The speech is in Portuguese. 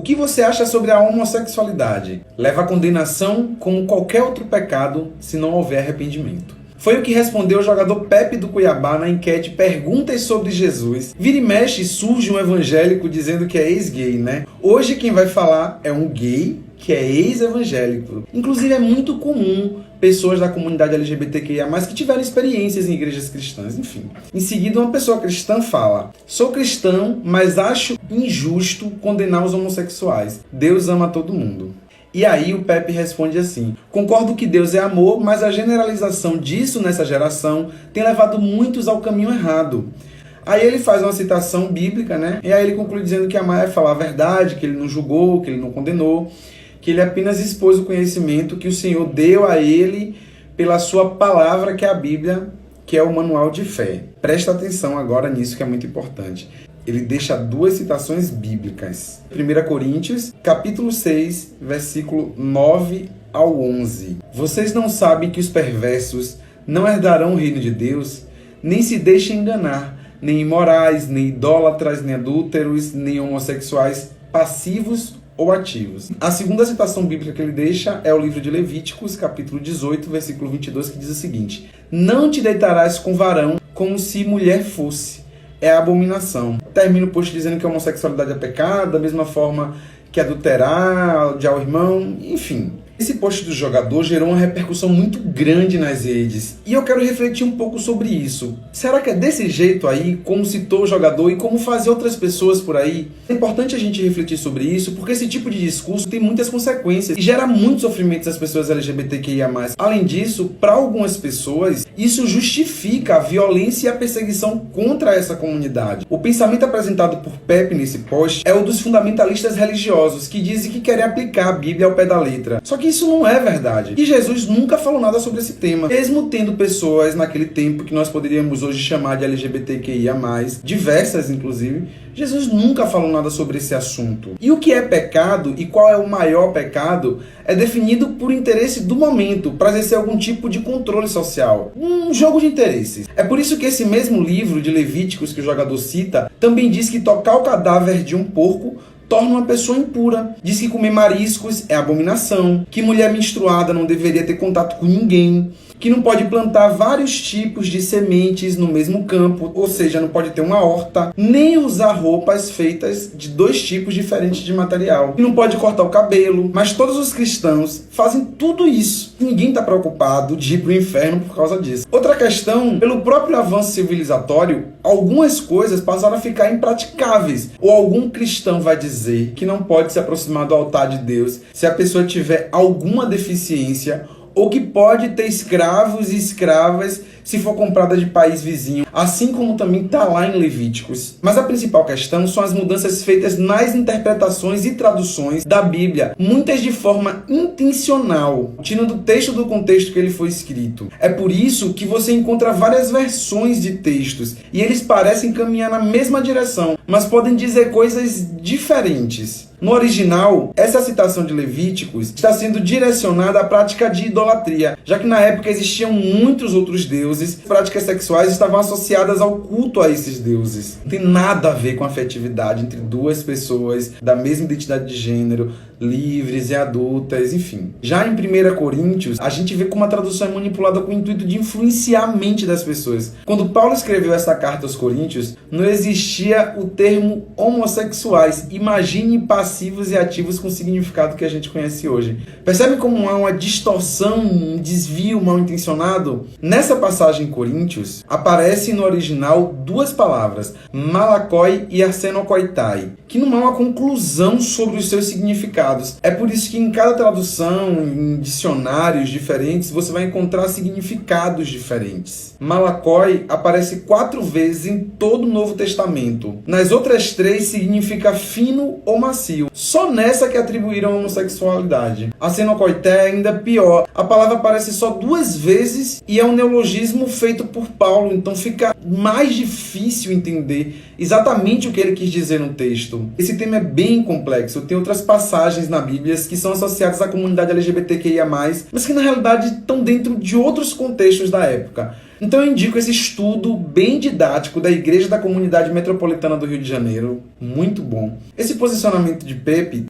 que você acha sobre a homossexualidade? Leva à condenação como qualquer outro pecado se não houver arrependimento. Foi o que respondeu o jogador Pepe do Cuiabá na enquete Perguntas sobre Jesus. Vira e mexe, surge um evangélico dizendo que é ex-gay, né? Hoje quem vai falar é um gay que é ex-evangélico. Inclusive é muito comum pessoas da comunidade LGBTQIA+, que tiveram experiências em igrejas cristãs, enfim. Em seguida, uma pessoa cristã fala: sou cristão, mas acho injusto condenar os homossexuais. Deus ama todo mundo. E aí o Pepe responde assim: concordo que Deus é amor, mas a generalização disso nessa geração tem levado muitos ao caminho errado. Aí ele faz uma citação bíblica, né? E aí ele conclui dizendo que amar é falar a verdade, que ele não julgou, que ele não condenou, que ele apenas expôs o conhecimento que o Senhor deu a ele pela sua palavra, que é a Bíblia, que é o manual de fé. Presta atenção agora nisso, que é muito importante. Ele deixa duas citações bíblicas. 1 Coríntios, capítulo 6, versículo 9 ao 11. Vocês não sabem que os perversos não herdarão o reino de Deus? Nem se deixem enganar, nem imorais, nem idólatras, nem adúlteros, nem homossexuais, passivos ou ativos. A segunda citação bíblica que ele deixa é o livro de Levíticos, capítulo 18, versículo 22, que diz o seguinte: não te deitarás com varão como se mulher fosse. É abominação. Termina o post dizendo que a homossexualidade é pecado, da mesma forma que adulterar, odiar o irmão, enfim. Esse post do jogador gerou uma repercussão muito grande nas redes. E eu quero refletir um pouco sobre isso. Será que é desse jeito aí, como citou o jogador e como fazer outras pessoas por aí? É importante a gente refletir sobre isso, porque esse tipo de discurso tem muitas consequências e gera muito sofrimento às pessoas LGBTQIA+. Além disso, para algumas pessoas, isso justifica a violência e a perseguição contra essa comunidade. O pensamento apresentado por Pepe nesse post é o dos fundamentalistas religiosos, que dizem que querem aplicar a Bíblia ao pé da letra. Só que isso não é verdade. E Jesus nunca falou nada sobre esse tema. Mesmo tendo pessoas naquele tempo que nós poderíamos hoje chamar de LGBTQIA+, diversas inclusive, Jesus nunca falou nada sobre esse assunto. E o que é pecado e qual é o maior pecado é definido por interesse do momento, para exercer algum tipo de controle social. Um jogo de interesses. É por isso que esse mesmo livro de Levíticos que o jogador cita também diz que tocar o cadáver de um porco torna uma pessoa impura. Diz que comer mariscos é abominação, que mulher menstruada não deveria ter contato com ninguém, que não pode plantar vários tipos de sementes no mesmo campo, ou seja, não pode ter uma horta, nem usar roupas feitas de dois tipos diferentes de material, que não pode cortar o cabelo. Mas todos os cristãos fazem tudo isso. Ninguém está preocupado de ir para o inferno por causa disso. Outra questão, pelo próprio avanço civilizatório, algumas coisas passaram a ficar impraticáveis, ou algum cristão vai dizer que não pode se aproximar do altar de Deus se a pessoa tiver alguma deficiência, ou que pode ter escravos e escravas se for comprada de país vizinho, assim como também está lá em Levíticos. Mas a principal questão são as mudanças feitas nas interpretações e traduções da Bíblia, muitas de forma intencional, tirando o texto do contexto que ele foi escrito. É por isso que você encontra várias versões de textos, e eles parecem caminhar na mesma direção, mas podem dizer coisas diferentes. No original, essa citação de Levíticos está sendo direcionada à prática de idolatria, já que na época existiam muitos outros deuses, práticas sexuais estavam associadas ao culto a esses deuses. Não tem nada a ver com afetividade entre duas pessoas da mesma identidade de gênero, livres e adultas, enfim. Já em 1 Coríntios, a gente vê como a tradução é manipulada com o intuito de influenciar a mente das pessoas. Quando Paulo escreveu essa carta aos Coríntios, não existia o termo homossexuais. Imagine passivos e ativos com o significado que a gente conhece hoje. Percebe como há uma distorção, um desvio mal intencionado? Nessa passagem em Coríntios, aparecem no original duas palavras, malakoi e arsenokoitai, que não há uma conclusão sobre os seus significados. É por isso que em cada tradução, em dicionários diferentes, você vai encontrar significados diferentes. Malakoi aparece 4 vezes em todo o Novo Testamento. Nas outras 3 significa fino ou macio. Só nessa que atribuíram a homossexualidade. Arsenokoitai é ainda pior. A palavra aparece só 2 vezes e é um neologismo feito por Paulo, então fica mais difícil entender exatamente o que ele quis dizer no texto. Esse tema é bem complexo. Tem outras passagens na Bíblia que são associadas à comunidade LGBTQIA+, mas que na realidade estão dentro de outros contextos da época. Então eu indico esse estudo bem didático da Igreja da Comunidade Metropolitana do Rio de Janeiro. Muito bom. Esse posicionamento de Pepe